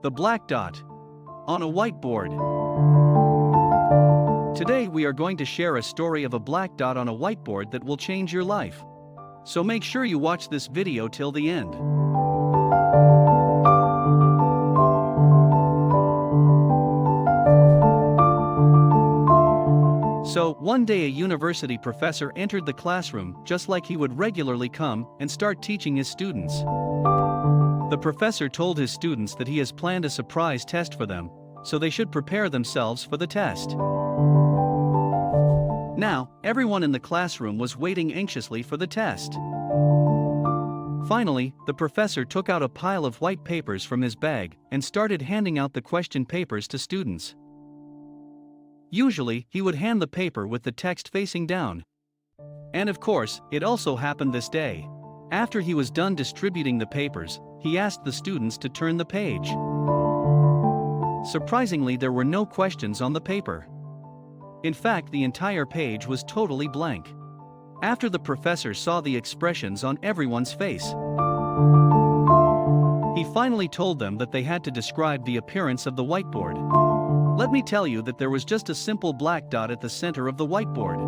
The black dot on a whiteboard. Today we are going to share a story of a black dot on a whiteboard that will change your life. So make sure you watch this video till the end. So, one day a university professor entered the classroom just like he would regularly come and start teaching his students. The professor told his students that he has planned a surprise test for them, so they should prepare themselves for the test. Now, everyone in the classroom was waiting anxiously for the test. Finally, the professor took out a pile of white papers from his bag and started handing out the question papers to students. Usually, he would hand the paper with the text facing down. And of course, it also happened this day. After he was done distributing the papers, he asked the students to turn the page. Surprisingly, there were no questions on the paper. In fact, the entire page was totally blank. After the professor saw the expressions on everyone's face, he finally told them that they had to describe the appearance of the whiteboard. Let me tell you that there was just a simple black dot at the center of the whiteboard.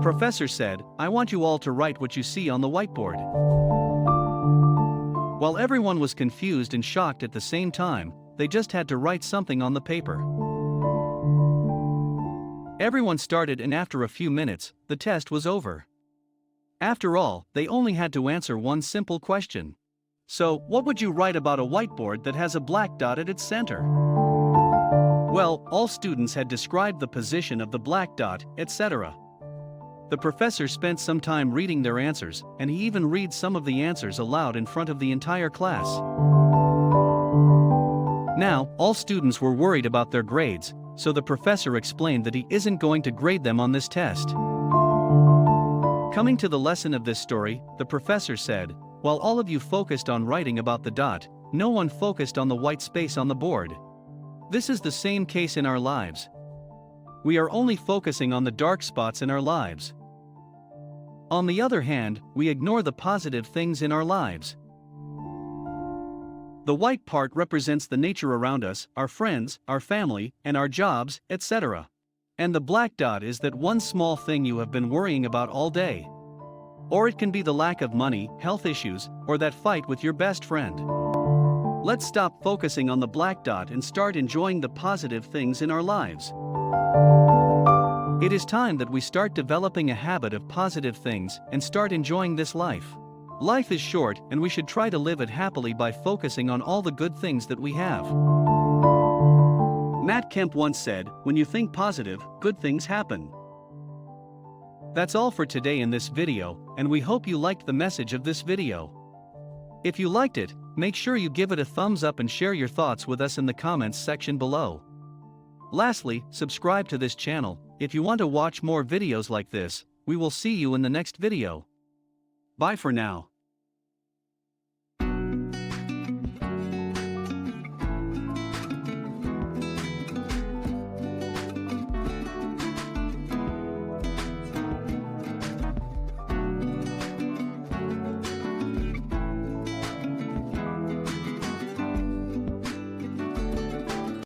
Professor said, "I want you all to write what you see on the whiteboard." While everyone was confused and shocked at the same time, they just had to write something on the paper. Everyone started, and after a few minutes, the test was over. After all, they only had to answer one simple question. So, what would you write about a whiteboard that has a black dot at its center? Well, all students had described the position of the black dot, etc. The professor spent some time reading their answers, and he even read some of the answers aloud in front of the entire class. Now, all students were worried about their grades, so the professor explained that he isn't going to grade them on this test. Coming to the lesson of this story, the professor said, "While all of you focused on writing about the dot, no one focused on the white space on the board." This is the same case in our lives. We are only focusing on the dark spots in our lives. On the other hand, we ignore the positive things in our lives. The white part represents the nature around us, our friends, our family, and our jobs, etc. And the black dot is that one small thing you have been worrying about all day. Or it can be the lack of money, health issues, or that fight with your best friend. Let's stop focusing on the black dot and start enjoying the positive things in our lives. It is time that we start developing a habit of positive things and start enjoying this life. Life is short, and we should try to live it happily by focusing on all the good things that we have. Matt Kemp once said, "When you think positive, good things happen." That's all for today in this video, and we hope you liked the message of this video. If you liked it, make sure you give it a thumbs up and share your thoughts with us in the comments section below. Lastly, subscribe to this channel if you want to watch more videos like this. We will see you in the next video. Bye for now.